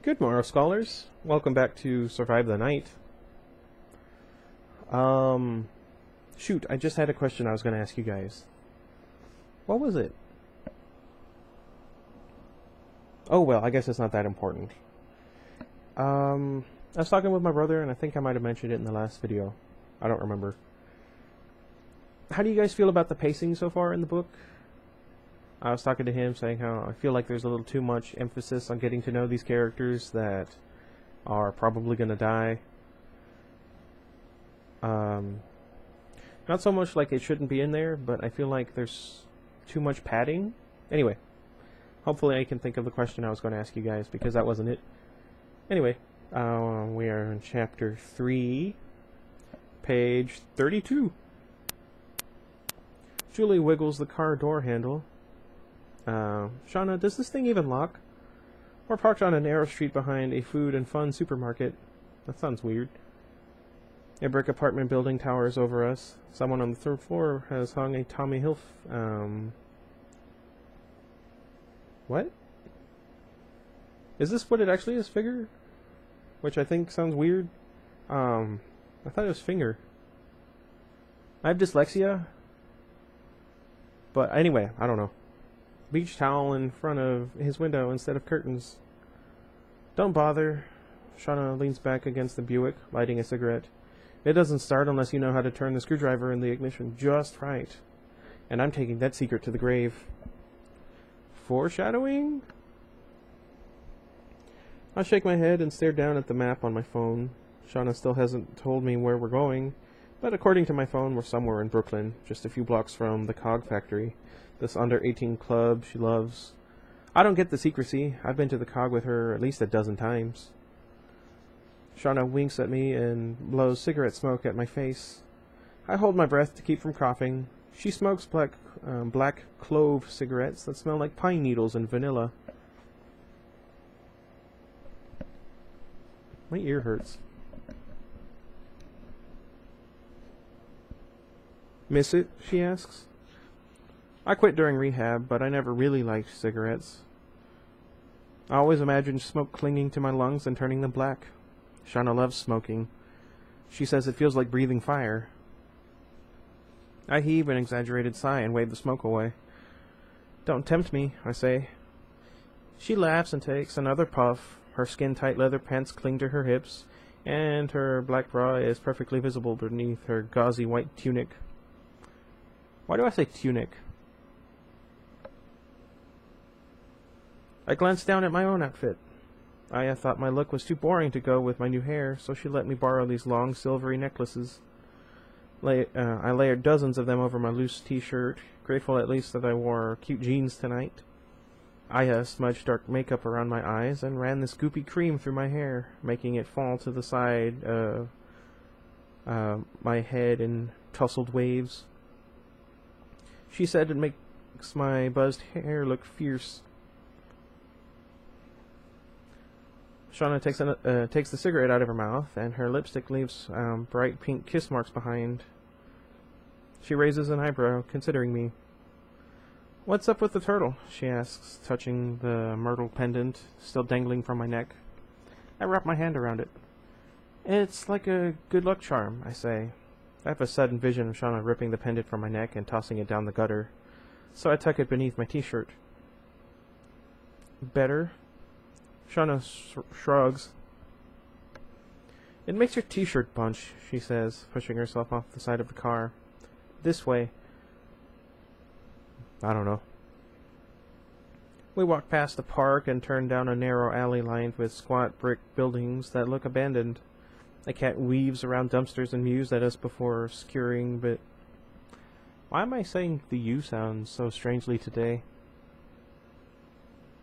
Good morrow, scholars. Welcome back to Survive the Night. Shoot, I just had a question I was going to ask you guys. What was it? Oh, well, I guess it's not that important. I was talking with my brother, and I think I might have mentioned it in the last video. I don't remember. How do you guys feel about the pacing so far in the book? I was talking to him saying how I feel like there's a little too much emphasis on getting to know these characters that are probably going to die. Not so much like it shouldn't be in there, but I feel like there's too much padding. Anyway, hopefully I can think of the question I was going to ask you guys, because that wasn't it. Anyway, we are in chapter 3, page 32. Julie wiggles the car door handle. Shana, does this thing even lock? We're parked on a narrow street behind a food and fun supermarket. That sounds weird. A brick apartment building towers over us. Someone on the third floor has hung a Tommy Hilfiger. What? Is this what it actually is, figure? Which I think sounds weird. I thought it was finger. I have dyslexia. But anyway, I don't know. Beach towel in front of his window instead of curtains. Don't bother. Shana leans back against the Buick, lighting a cigarette. It doesn't start unless you know how to turn the screwdriver in the ignition just right. And I'm taking that secret to the grave. Foreshadowing? I shake my head and stare down at the map on my phone. Shana still hasn't told me where we're going, but according to my phone, we're somewhere in Brooklyn, just a few blocks from the Cog Factory, this under-18 club she loves. I don't get the secrecy. I've been to the Cog with her at least a dozen times. Shana winks at me and blows cigarette smoke at my face. I hold my breath to keep from coughing. She smokes black clove cigarettes that smell like pine needles and vanilla. My ear hurts. Miss it? She asks. I quit during rehab, but I never really liked cigarettes. I always imagined smoke clinging to my lungs and turning them black. Shana loves smoking. She says it feels like breathing fire. I heave an exaggerated sigh and wave the smoke away. Don't tempt me, I say. She laughs and takes another puff. Her skin-tight leather pants cling to her hips, and her black bra is perfectly visible beneath her gauzy white tunic. Why do I say tunic? I glanced down at my own outfit. I thought my look was too boring to go with my new hair, so she let me borrow these long silvery necklaces. I layered dozens of them over my loose t-shirt, grateful at least that I wore cute jeans tonight. I smudged dark makeup around my eyes and ran this goopy cream through my hair, making it fall to the side of my head in tousled waves. She said it makes my buzzed hair look fierce. Shana takes the cigarette out of her mouth, and her lipstick leaves bright pink kiss marks behind. She raises an eyebrow, considering me. What's up with the turtle? She asks, touching the myrtle pendant still dangling from my neck. I wrap my hand around it. It's like a good luck charm, I say. I have a sudden vision of Shana ripping the pendant from my neck and tossing it down the gutter, so I tuck it beneath my t-shirt. Better? Shana shrugs. It makes your t-shirt bunch, she says, pushing herself off the side of the car. This way. I don't know. We walk past the park and turn down a narrow alley lined with squat brick buildings that look abandoned. A cat weaves around dumpsters and mews at us before skewering, but... Why am I saying the U sound so strangely today?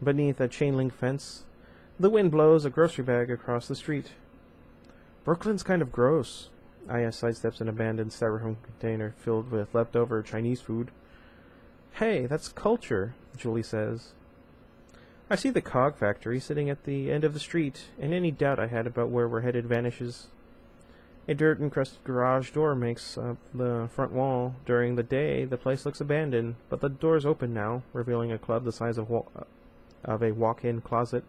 Beneath a chain-link fence, the wind blows a grocery bag across the street. Brooklyn's kind of gross. Aya sidesteps an abandoned styrofoam container filled with leftover Chinese food. Hey, that's culture, Julie says. I see the Cog Factory sitting at the end of the street, and any doubt I had about where we're headed vanishes. A dirt-encrusted garage door makes up the front wall. During the day, the place looks abandoned, but the door's open now, revealing a club the size of a walk-in closet.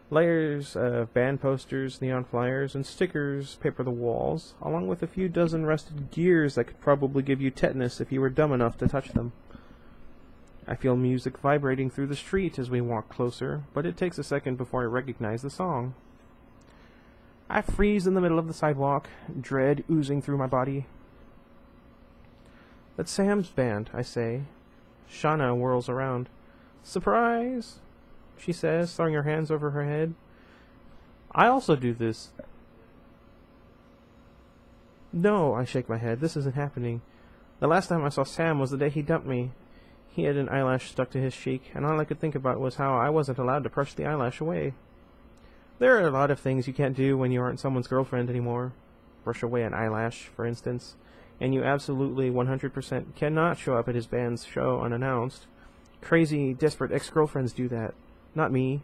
Layers of band posters, neon flyers, and stickers paper the walls, along with a few dozen rusted gears that could probably give you tetanus if you were dumb enough to touch them. I feel music vibrating through the street as we walk closer, but it takes a second before I recognize the song. I freeze in the middle of the sidewalk, dread oozing through my body. "That's Sam's band," I say. Shana whirls around. "Surprise!" she says, throwing her hands over her head. "I also do this." "No," I shake my head. "This isn't happening. The last time I saw Sam was the day he dumped me. He had an eyelash stuck to his cheek, and all I could think about was how I wasn't allowed to brush the eyelash away. There are a lot of things you can't do when you aren't someone's girlfriend anymore. Brush away an eyelash, for instance, and you absolutely 100% cannot show up at his band's show unannounced. Crazy, desperate ex-girlfriends do that. Not me."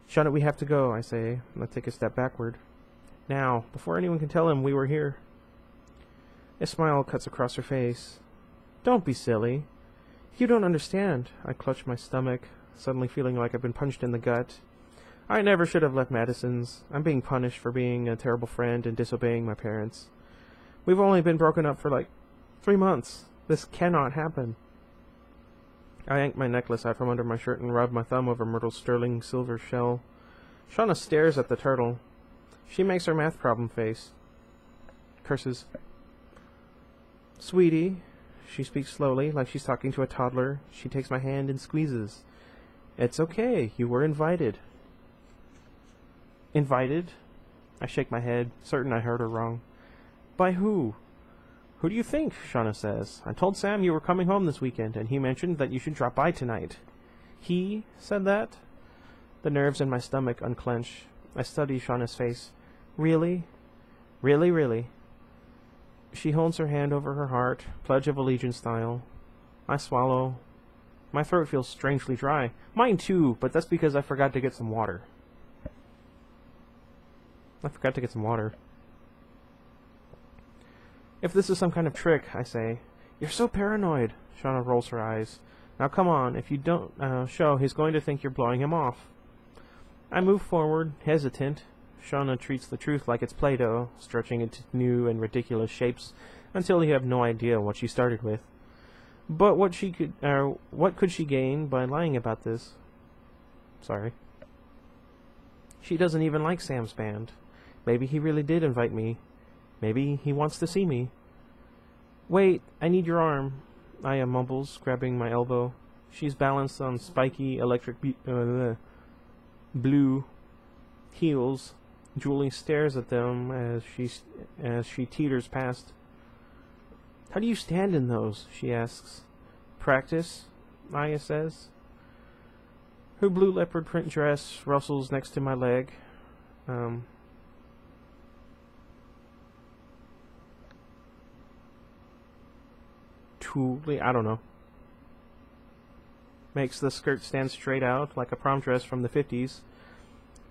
"Shana, we have to go," I say. Let's take a step backward. "Now, before anyone can tell him we were here." A smile cuts across her face. "Don't be silly. You don't understand." I clutch my stomach, suddenly feeling like I've been punched in the gut. I never should have left Madison's. I'm being punished for being a terrible friend and disobeying my parents. We've only been broken up for like 3 months. This cannot happen. I yank my necklace out from under my shirt and rub my thumb over Myrtle's sterling silver shell. Shauna stares at the turtle. She makes her math problem face. Curses. "Sweetie," she speaks slowly, like she's talking to a toddler. She takes my hand and squeezes. "It's okay. You were invited." "Invited?" I shake my head, certain I heard her wrong. "By who?" "Who do you think?" Shauna says. "I told Sam you were coming home this weekend, and he mentioned that you should drop by tonight." "He said that?" The nerves in my stomach unclench. I study Shauna's face. "Really? Really, really?" She holds her hand over her heart, Pledge of Allegiance style. I swallow. My throat feels strangely dry. Mine too, but that's because I forgot to get some water. "If this is some kind of trick," I say. "You're so paranoid." Shauna rolls her eyes. "Now come on, if you don't show, he's going to think you're blowing him off." I move forward, hesitant. Shauna treats the truth like it's Play-Doh, stretching it to new and ridiculous shapes until you have no idea what she started with. But what could she gain by lying about this? Sorry. She doesn't even like Sam's band. Maybe he really did invite me. Maybe he wants to see me. "Wait, I need your arm," Aya mumbles, grabbing my elbow. She's balanced on spiky electric blue heels. Julie stares at them as she teeters past. "How do you stand in those?" she asks. "Practice," Aya says. Her blue leopard print dress rustles next to my leg. I don't know. Makes the skirt stand straight out like a prom dress from the 50s.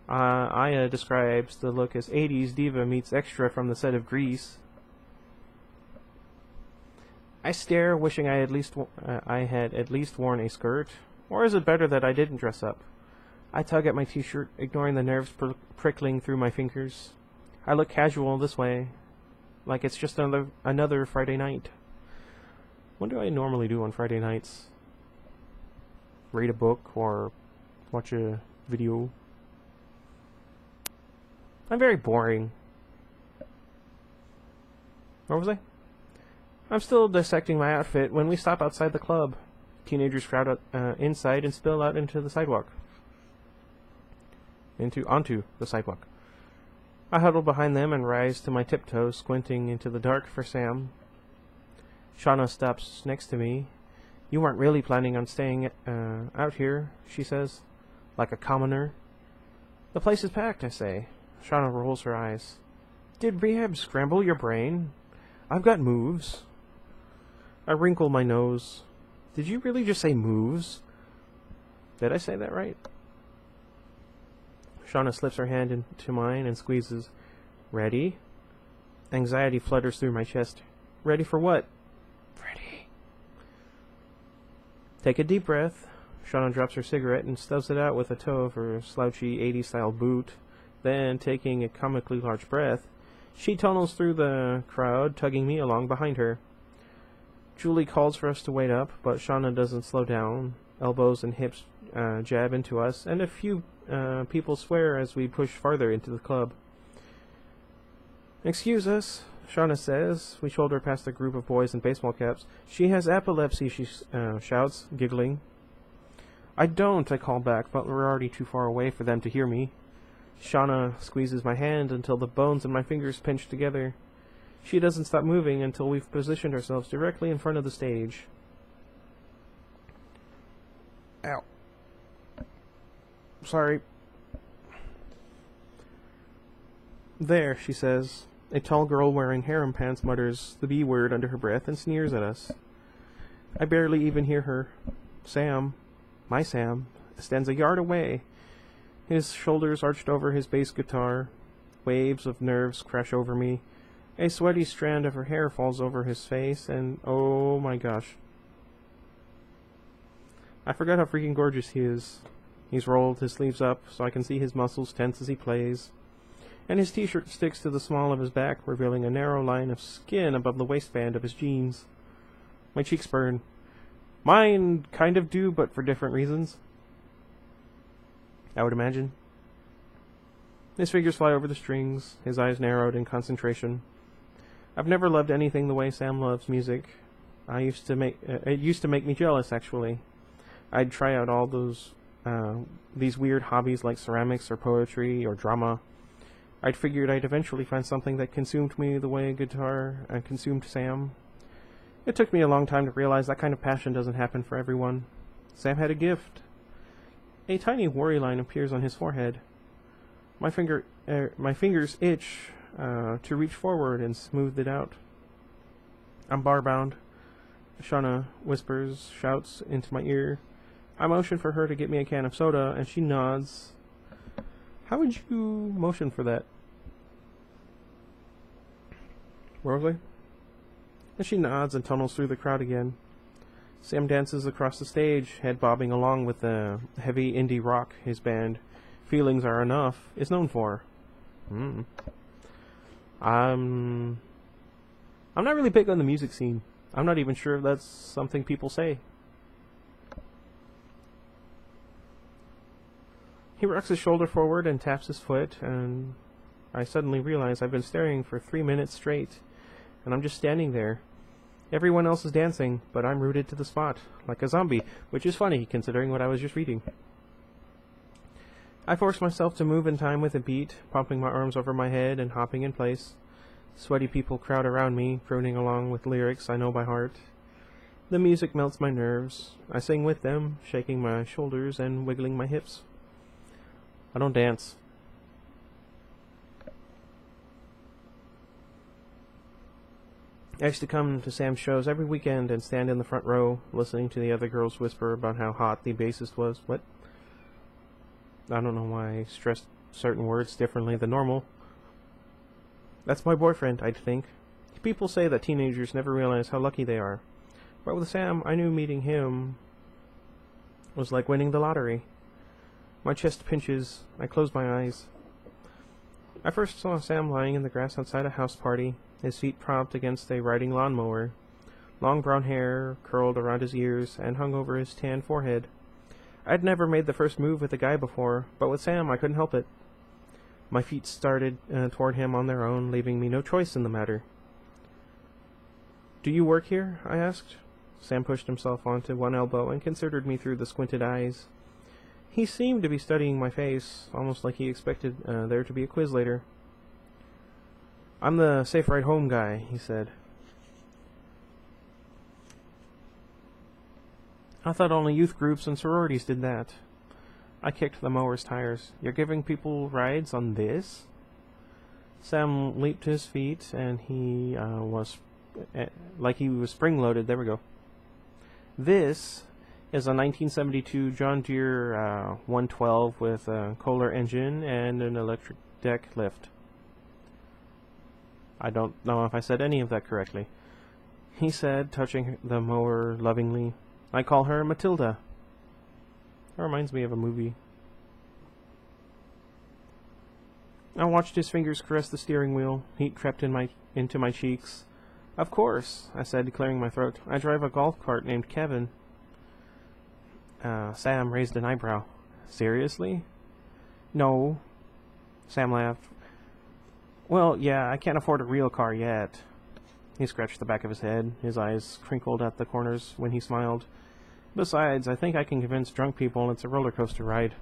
Aya describes the look as 80s diva meets extra from the set of Grease. I stare, wishing I had at least worn a skirt. Or is it better that I didn't dress up? I tug at my t-shirt, ignoring the nerves prickling through my fingers. I look casual this way, like it's just another Friday night. What do I normally do on Friday nights? Read a book or watch a video? I'm very boring. Where was I? I'm still dissecting my outfit when we stop outside the club. Teenagers crowd inside and spill out into the sidewalk. Onto the sidewalk. I huddle behind them and rise to my tiptoes, squinting into the dark for Sam. Shauna stops next to me. "You weren't really planning on staying out here," she says, "like a commoner." "The place is packed," I say. Shauna rolls her eyes. "Did rehab scramble your brain? I've got moves." I wrinkle my nose. Did you really just say moves? Did I say that right? Shauna slips her hand into mine and squeezes. "Ready?" Anxiety flutters through my chest. "Ready for what?" "Ready." Take a deep breath. Shana drops her cigarette and stubs it out with a toe of her slouchy 80s-style boot. Then, taking a comically large breath, she tunnels through the crowd, tugging me along behind her. Julie calls for us to wait up, but Shana doesn't slow down. Elbows and hips jab into us, and a few people swear as we push farther into the club. "Excuse us," Shana says. We shoulder past a group of boys in baseball caps. "She has epilepsy," she shouts, giggling. "I don't," I call back, but we're already too far away for them to hear me. Shana squeezes my hand until the bones in my fingers pinch together. She doesn't stop moving until we've positioned ourselves directly in front of the stage. Ow. Sorry. "There," she says. A tall girl wearing harem pants mutters the B word under her breath and sneers at us. I barely even hear her. Sam, my Sam, stands a yard away, his shoulders arched over his bass guitar. Waves of nerves crash over me. A sweaty strand of her hair falls over his face, and oh my gosh. I forgot how freaking gorgeous he is. He's rolled his sleeves up so I can see his muscles tense as he plays, and his t-shirt sticks to the small of his back, revealing a narrow line of skin above the waistband of his jeans. My cheeks burn. Mine kind of do, but for different reasons, I would imagine. His fingers fly over the strings, his eyes narrowed in concentration. I've never loved anything the way Sam loves music. It used to make me jealous, actually. I'd try out all these weird hobbies like ceramics or poetry or drama. I'd figured I'd eventually find something that consumed me the way guitar consumed Sam. It took me a long time to realize that kind of passion doesn't happen for everyone. Sam had a gift. A tiny worry line appears on his forehead. My fingers itch to reach forward and smooth it out. I'm bar-bound. Shana whispers, shouts into my ear. I motion for her to get me a can of soda, and she nods. How would you motion for that? Where was I? And she nods and tunnels through the crowd again. Sam dances across the stage, head bobbing along with the heavy indie rock his band, Feelings Are Enough, is known for. I'm not really big on the music scene. I'm not even sure if that's something people say. He rocks his shoulder forward and taps his foot, and I suddenly realize I've been staring for 3 minutes straight, and I'm just standing there. Everyone else is dancing, but I'm rooted to the spot, like a zombie, which is funny, considering what I was just reading. I force myself to move in time with the beat, pumping my arms over my head and hopping in place. Sweaty people crowd around me, crooning along with lyrics I know by heart. The music melts my nerves. I sing with them, shaking my shoulders and wiggling my hips. I don't dance. I used to come to Sam's shows every weekend and stand in the front row, listening to the other girls whisper about how hot the bassist was. What? I don't know why I stressed certain words differently than normal. That's my boyfriend, I'd think. People say that teenagers never realize how lucky they are. But with Sam, I knew meeting him was like winning the lottery. My chest pinches. I close my eyes. I first saw Sam lying in the grass outside a house party, his feet propped against a riding lawnmower. Long brown hair curled around his ears and hung over his tan forehead. I'd never made the first move with a guy before, but with Sam I couldn't help it. My feet started toward him on their own, leaving me no choice in the matter. "Do you work here?" I asked. Sam pushed himself onto one elbow and considered me through the squinted eyes. He seemed to be studying my face, almost like he expected there to be a quiz later. "I'm the safe ride home guy," he said. I thought only youth groups and sororities did that. I kicked the mower's tires. "You're giving people rides on this?" Sam leaped to his feet, and he was like he was spring-loaded. There we go. "This is a 1972 John Deere 112 with a Kohler engine and an electric deck lift." I don't know if I said any of that correctly. He said, touching the mower lovingly, "I call her Matilda." That reminds me of a movie. I watched his fingers caress the steering wheel. Heat crept into my cheeks. Of course, I said, clearing my throat. I drive a golf cart named Kevin. Sam raised an eyebrow. Seriously? No. Sam laughed. Well, yeah, I can't afford a real car yet. He scratched the back of his head. His eyes crinkled at the corners when he smiled. Besides, I think I can convince drunk people it's a roller coaster ride.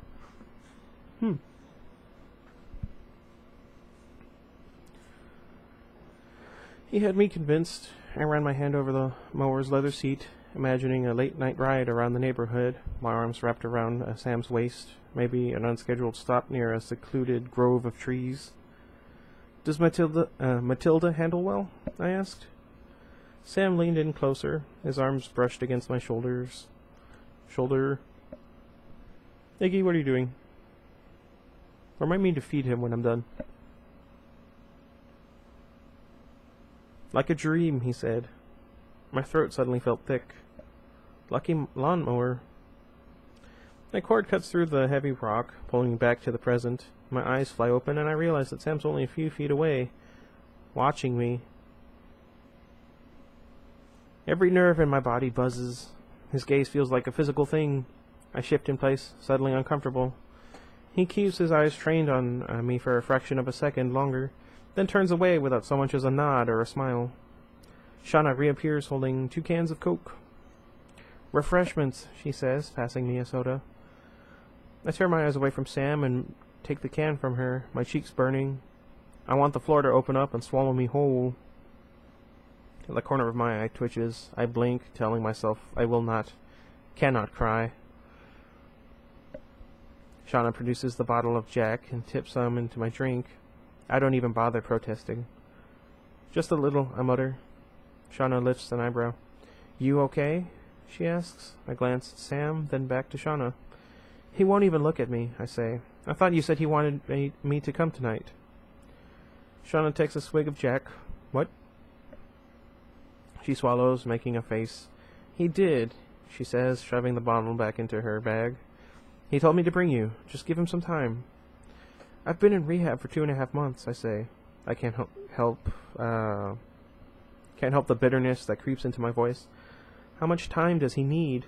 He had me convinced. I ran my hand over the mower's leather seat, imagining a late-night ride around the neighborhood, my arms wrapped around Sam's waist, maybe an unscheduled stop near a secluded grove of trees. Does Matilda handle well? I asked. Sam leaned in closer, his arms brushed against my shoulders. Iggy, what are you doing? Remind me to feed him when I'm done. Like a dream, he said. My throat suddenly felt thick. Lucky lawnmower. My cord cuts through the heavy rock, pulling me back to the present. My eyes fly open, and I realize that Sam's only a few feet away, watching me. Every nerve in my body buzzes. His gaze feels like a physical thing. I shift in place, suddenly uncomfortable. He keeps his eyes trained on me for a fraction of a second longer, then turns away without so much as a nod or a smile. Shana reappears holding 2 cans of Coke. Refreshments, she says, passing me a soda. I tear my eyes away from Sam and take the can from her, my cheeks burning. I want the floor to open up and swallow me whole. The corner of my eye twitches. I blink, telling myself I cannot cry. Shana produces the bottle of Jack and tips some into my drink. I don't even bother protesting. Just a little, I mutter. Shana lifts an eyebrow. You okay? She asks. I glance at Sam, then back to Shana. He won't even look at me, I say. I thought you said he wanted me to come tonight. Shana takes a swig of Jack. What? She swallows, making a face. He did, she says, shoving the bottle back into her bag. He told me to bring you. Just give him some time. I've been in rehab for 2.5 months, I say. I can't help the bitterness that creeps into my voice. How much time does he need?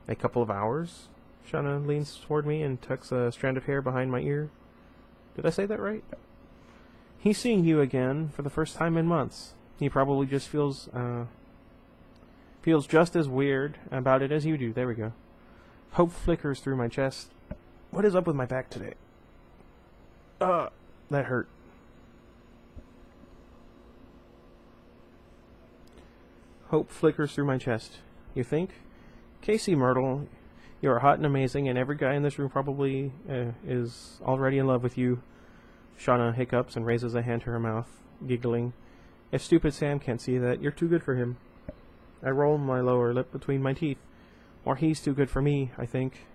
A couple of hours? Shana leans toward me and tucks a strand of hair behind my ear. Did I say that right? He's seeing you again for the first time in months. He probably just feels just as weird about it as you do. There we go. Hope flickers through my chest. What is up with my back today? That hurt. Hope flickers through my chest. You think? Casey Myrtle, you are hot and amazing, and every guy in this room probably is already in love with you. Shana hiccups and raises a hand to her mouth, giggling. If stupid Sam can't see that, you're too good for him. I roll my lower lip between my teeth. Or he's too good for me, I think.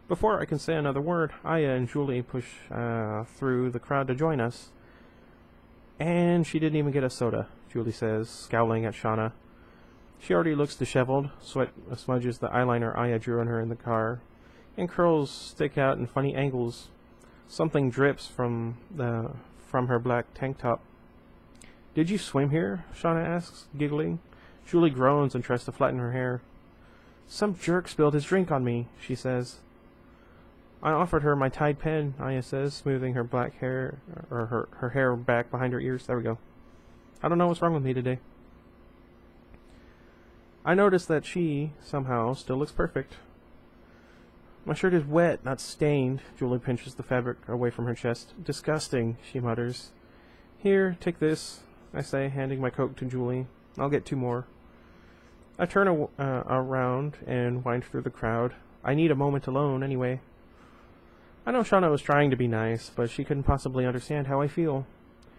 Before I can say another word, Aya and Julie push through the crowd to join us. And she didn't even get a soda, Julie says, scowling at Shana. She already looks disheveled. Sweat smudges the eyeliner Aya drew on her in the car, and curls stick out in funny angles. Something drips from her black tank top. Did you swim here? Shana asks, giggling. Julie groans and tries to flatten her hair. Some jerk spilled his drink on me, she says. I offered her my Tide pen, Aya says, smoothing her black hair, or her hair back behind her ears. There we go. I don't know what's wrong with me today. I notice that she, somehow, still looks perfect. My shirt is wet, not stained. Julie pinches the fabric away from her chest. Disgusting, she mutters. Here, take this, I say, handing my Coke to Julie. I'll get 2 more. I turn around and wind through the crowd. I need a moment alone, anyway. I know Shana was trying to be nice, but she couldn't possibly understand how I feel.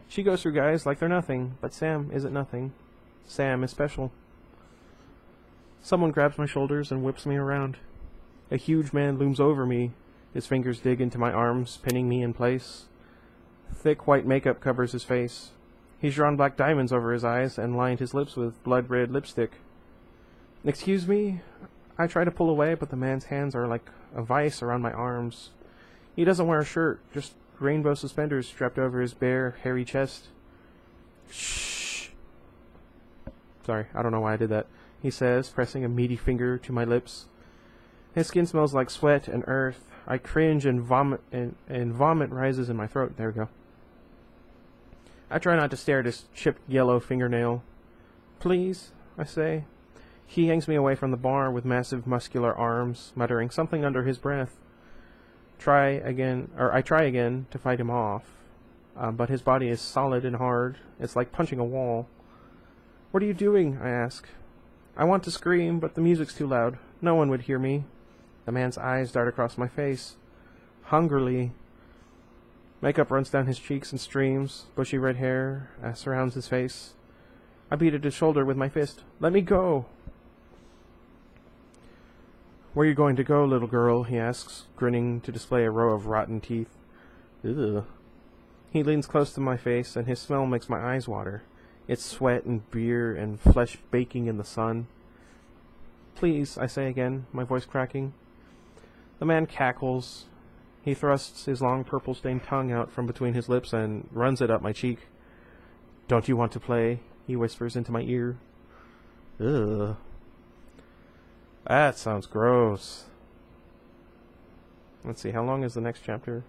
She goes through guys like they're nothing, but Sam isn't nothing. Sam is special. Someone grabs my shoulders and whips me around. A huge man looms over me. His fingers dig into my arms, pinning me in place. Thick white makeup covers his face. He's drawn black diamonds over his eyes and lined his lips with blood-red lipstick. Excuse me? I try to pull away, but the man's hands are like a vice around my arms. He doesn't wear a shirt, just rainbow suspenders strapped over his bare, hairy chest. Shh. Sorry, I don't know why I did that. He says, pressing a meaty finger to my lips. His skin smells like sweat and earth. I cringe and vomit, and vomit rises in my throat. There we go. I try not to stare at his chipped yellow fingernail. Please, I say. He yanks me away from the bar with massive muscular arms, muttering something under his breath. I try again to fight him off, but his body is solid and hard. It's like punching a wall. What are you doing? I ask. I want to scream, but the music's too loud. No one would hear me. The man's eyes dart across my face. Hungrily. Makeup runs down his cheeks and streams. Bushy red hair surrounds his face. I beat at his shoulder with my fist. Let me go! Where are you going to go, little girl? He asks, grinning to display a row of rotten teeth. Ugh. He leans close to my face, and his smell makes my eyes water. It's sweat and beer and flesh baking in the sun. Please, I say again, my voice cracking. The man cackles. He thrusts his long purple-stained tongue out from between his lips and runs it up my cheek. Don't you want to play? He whispers into my ear. Ugh. That sounds gross. Let's see, how long is the next chapter?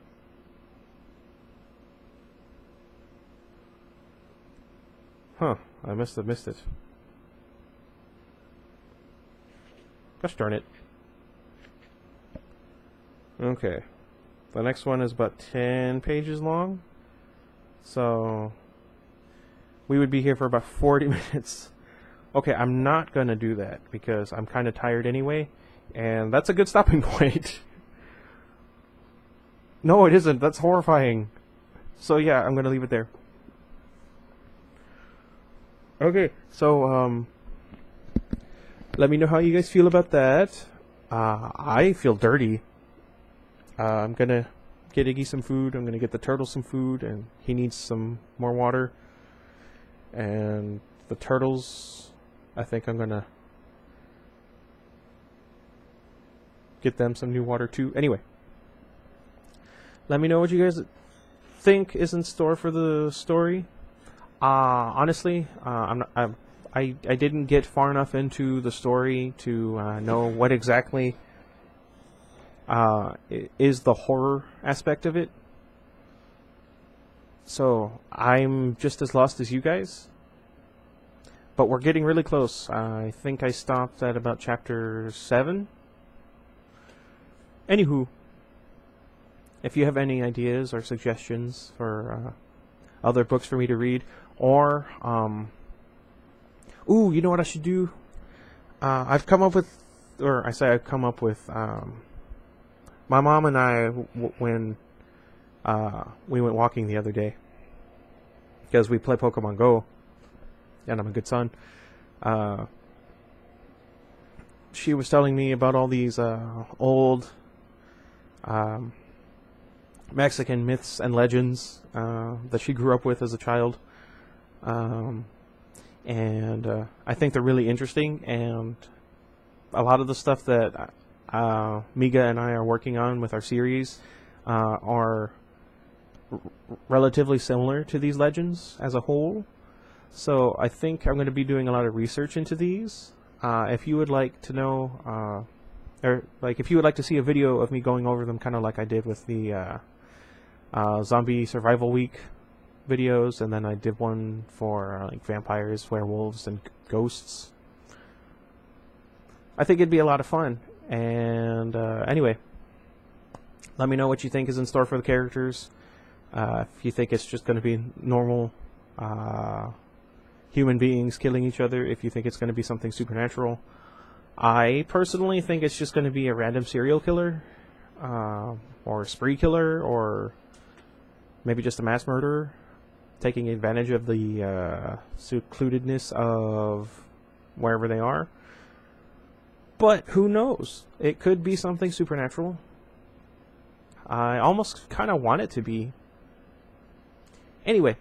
Huh, I must have missed it. Gosh darn it. Okay. The next one is about 10 pages long. So we would be here for about 40 minutes. Okay, I'm not going to do that because I'm kind of tired anyway. And that's a good stopping point. No, it isn't. That's horrifying. So yeah, I'm going to leave it there. Okay, so let me know how you guys feel about that. I feel dirty. I'm going to get Iggy some food. I'm going to get the turtle some food, and he needs some more water. And the turtles, I think I'm going to get them some new water too. Anyway, let me know what you guys think is in store for the story. Honestly, I didn't get far enough into the story to know what exactly is the horror aspect of it. So I'm just as lost as you guys. But we're getting really close. I think I stopped at about chapter 7. Anywho, if you have any ideas or suggestions for other books for me to read, or ooh, you know what I should do? I've come up with, or I say I've come up with, my mom and I, when we went walking the other day, because we play Pokemon Go, and I'm a good son, she was telling me about all these old Mexican myths and legends that she grew up with as a child. And I think they're really interesting, and a lot of the stuff that Miga and I are working on with our series are relatively similar to these legends as a whole. So I think I'm going to be doing a lot of research into these. If you would like to know, or like if you would like to see a video of me going over them, kind of like I did with the Zombie Survival Week videos, and then I did one for like vampires, werewolves, and ghosts. I think it'd be a lot of fun. And anyway, let me know what you think is in store for the characters. If you think it's just going to be normal human beings killing each other, if you think it's going to be something supernatural. I personally think it's just going to be a random serial killer, or a spree killer, or maybe just a mass murderer, taking advantage of the secludedness of wherever they are. But who knows? It could be something supernatural. I almost kind of want it to be. Anyway,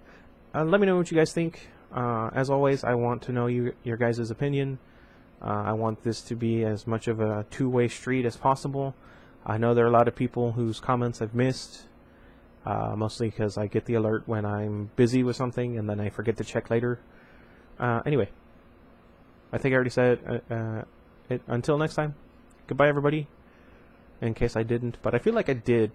let me know what you guys think. As always, I want to know your guys' opinion. I want this to be as much of a two-way street as possible. I know there are a lot of people whose comments I've missed, mostly because I get the alert when I'm busy with something and then I forget to check later. Anyway, I think I already said it. Until next time, goodbye everybody, in case I didn't, but I feel like I did